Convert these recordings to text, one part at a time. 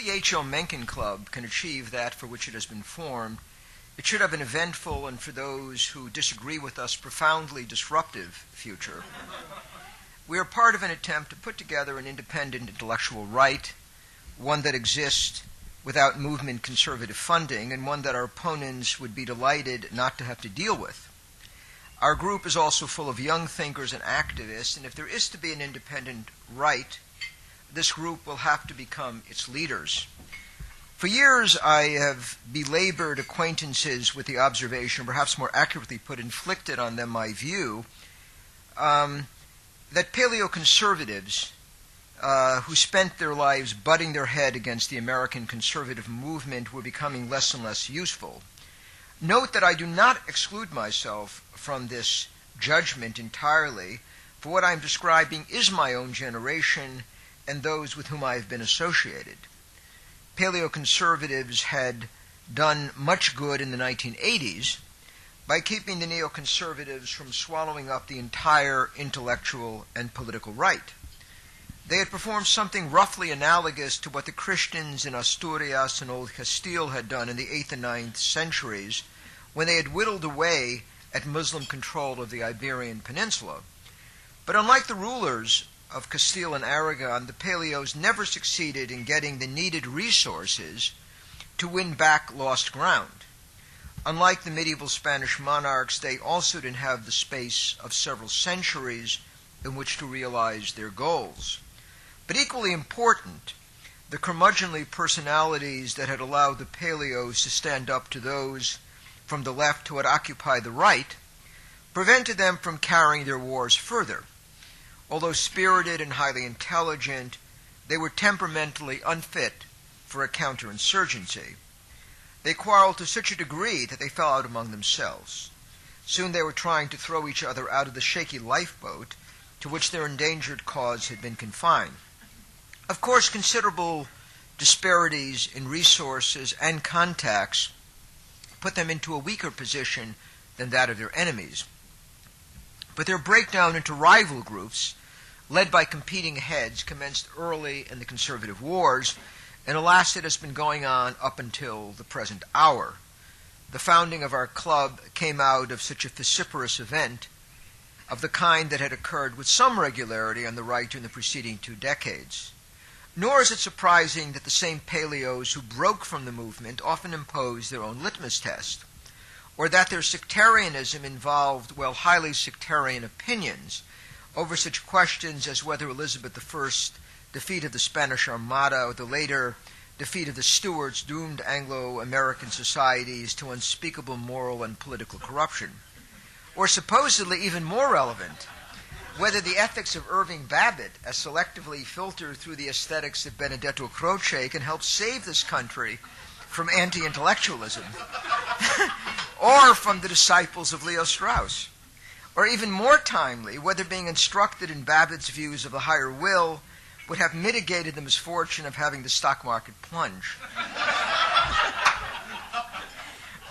the H.L. Mencken Club can achieve that for which it has been formed, it should have an eventful and, for those who disagree with us, profoundly disruptive future. We are part of an attempt to put together an independent intellectual right, one that exists without movement conservative funding, and one that our opponents would be delighted not to have to deal with. Our group is also full of young thinkers and activists, and if there is to be an independent right, this group will have to become its leaders. For years, I have belabored acquaintances with the observation, perhaps more accurately put, inflicted on them my view, that paleoconservatives who spent their lives butting their head against the American conservative movement were becoming less and less useful. Note that I do not exclude myself from this judgment entirely, for what I am describing is my own generation and those with whom I have been associated. Paleoconservatives had done much good in the 1980s by keeping the neoconservatives from swallowing up the entire intellectual and political right. They had performed something roughly analogous to what the Christians in Asturias and Old Castile had done in the 8th and 9th centuries when they had whittled away at Muslim control of the Iberian Peninsula. But unlike the rulers of Castile and Aragon, the Paleos never succeeded in getting the needed resources to win back lost ground. Unlike the medieval Spanish monarchs, they also didn't have the space of several centuries in which to realize their goals. But equally important, the curmudgeonly personalities that had allowed the Paleos to stand up to those from the left who had occupied the right prevented them from carrying their wars further. Although spirited and highly intelligent, they were temperamentally unfit for a counterinsurgency. They quarreled to such a degree that they fell out among themselves. Soon they were trying to throw each other out of the shaky lifeboat to which their endangered cause had been confined. Of course, considerable disparities in resources and contacts put them into a weaker position than that of their enemies. But their breakdown into rival groups, led by competing heads, commenced early in the conservative wars, and alas, it has been going on up until the present hour. The founding of our club came out of such a vociferous event, of the kind that had occurred with some regularity on the right in the preceding 2 decades. Nor is it surprising that the same Paleos who broke from the movement often imposed their own litmus test, or that their sectarianism involved, well, highly sectarian opinions over such questions as whether Elizabeth I's defeat of the Spanish Armada or the later defeat of the Stuarts doomed Anglo-American societies to unspeakable moral and political corruption. Or supposedly even more relevant, whether the ethics of Irving Babbitt, as selectively filtered through the aesthetics of Benedetto Croce, can help save this country from anti-intellectualism, or from the disciples of Leo Strauss. Or even more timely, whether being instructed in Babbitt's views of the higher will would have mitigated the misfortune of having the stock market plunge.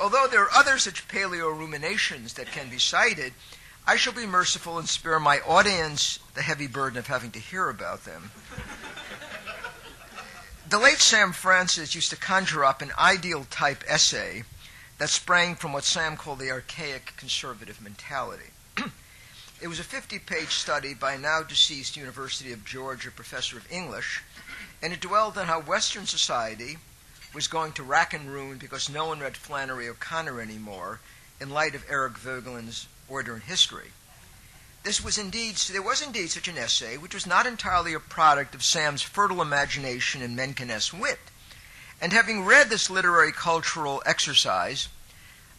Although there are other such paleo ruminations that can be cited, I shall be merciful and spare my audience the heavy burden of having to hear about them. The late Sam Francis used to conjure up an ideal-type essay that sprang from what Sam called the archaic conservative mentality. It was a 50-page study by a now-deceased University of Georgia professor of English, and it dwelled on how Western society was going to rack and ruin because no one read Flannery O'Connor anymore in light of Eric Voegelin's Order and History. There was indeed such an essay, which was not entirely a product of Sam's fertile imagination and Mencken-esque wit. And having read this literary cultural exercise,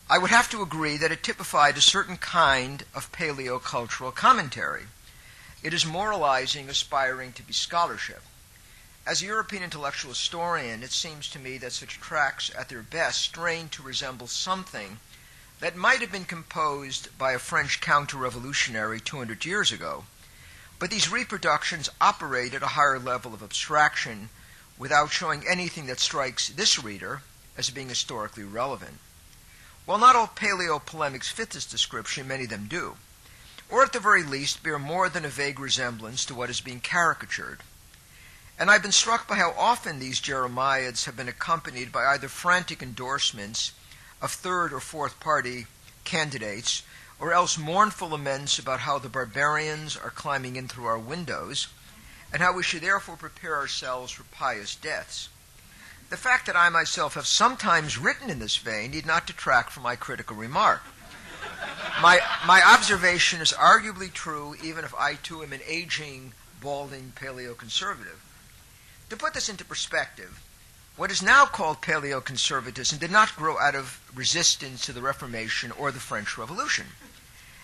I would have to agree that it typified a certain kind of paleocultural commentary. It is moralizing, aspiring to be scholarship. As a European intellectual historian, it seems to me that such tracts, at their best, strain to resemble something that might have been composed by a French counter-revolutionary 200 years ago. But these reproductions operate at a higher level of abstraction without showing anything that strikes this reader as being historically relevant. While not all paleo-polemics fit this description, many of them do, or at the very least bear more than a vague resemblance to what is being caricatured. And I've been struck by how often these jeremiads have been accompanied by either frantic endorsements of third or fourth party candidates, or else mournful laments about how the barbarians are climbing in through our windows, and how we should therefore prepare ourselves for pious deaths. The fact that I myself have sometimes written in this vein need not detract from my critical remark. My observation is arguably true, even if I too am an aging, balding paleoconservative. To put this into perspective, what is now called paleoconservatism did not grow out of resistance to the Reformation or the French Revolution.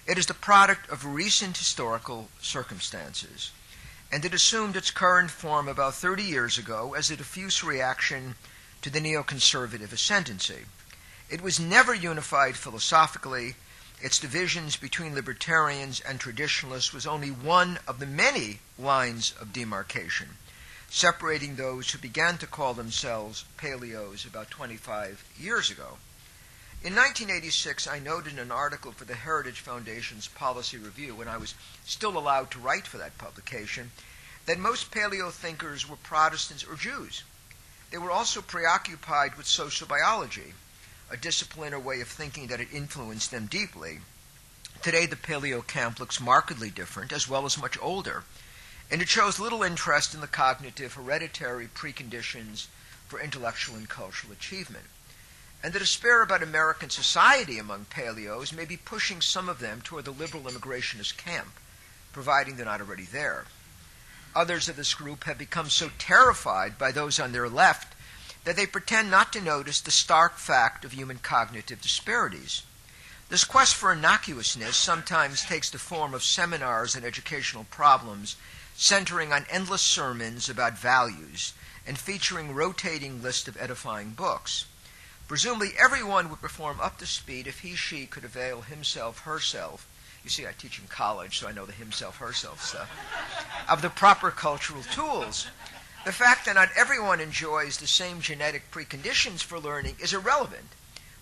It is the product of recent historical circumstances, and it assumed its current form about 30 years ago as a diffuse reaction to the neoconservative ascendancy. It was never unified philosophically. Its divisions between libertarians and traditionalists was only one of the many lines of demarcation, separating those who began to call themselves paleos about 25 years ago. In 1986, I noted in an article for the Heritage Foundation's Policy Review, when I was still allowed to write for that publication, that most paleo thinkers were Protestants or Jews. They were also preoccupied with social biology, a discipline or way of thinking that had influenced them deeply. Today, the paleo camp looks markedly different, as well as much older, and it shows little interest in the cognitive hereditary preconditions for intellectual and cultural achievement. And the despair about American society among paleos may be pushing some of them toward the liberal immigrationist camp, providing they're not already there. Others of this group have become so terrified by those on their left that they pretend not to notice the stark fact of human cognitive disparities. This quest for innocuousness sometimes takes the form of seminars and educational problems centering on endless sermons about values and featuring rotating lists of edifying books. Presumably everyone would perform up to speed if he/she could avail himself, herself. You see, I teach in college, so I know the himself, herself stuff, of the proper cultural tools. The fact that not everyone enjoys the same genetic preconditions for learning is irrelevant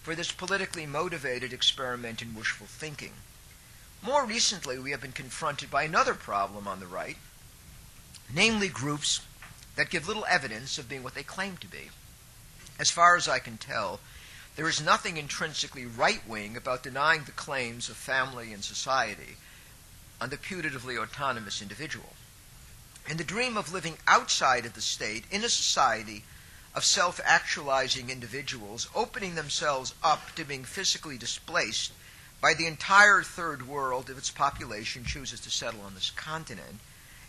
for this politically motivated experiment in wishful thinking. More recently, we have been confronted by another problem on the right, namely groups that give little evidence of being what they claim to be. As far as I can tell, there is nothing intrinsically right-wing about denying the claims of family and society on the putatively autonomous individual. And the dream of living outside of the state in a society of self-actualizing individuals opening themselves up to being physically displaced by the entire third world if its population chooses to settle on this continent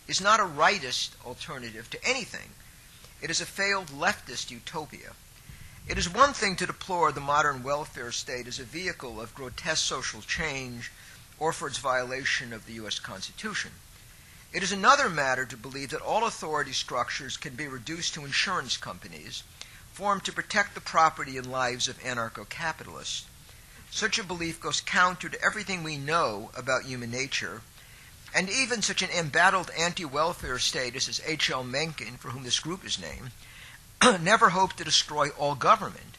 is not a rightist alternative to anything. It is a failed leftist utopia. It is one thing to deplore the modern welfare state as a vehicle of grotesque social change or for its violation of the U.S. Constitution. It is another matter to believe that all authority structures can be reduced to insurance companies formed to protect the property and lives of anarcho-capitalists. Such a belief goes counter to everything we know about human nature, and even such an embattled anti-welfare statist as H.L. Mencken, for whom this group is named, never hoped to destroy all government.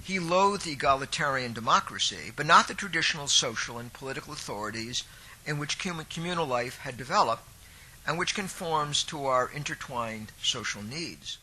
He loathed egalitarian democracy, but not the traditional social and political authorities in which communal life had developed and which conforms to our intertwined social needs.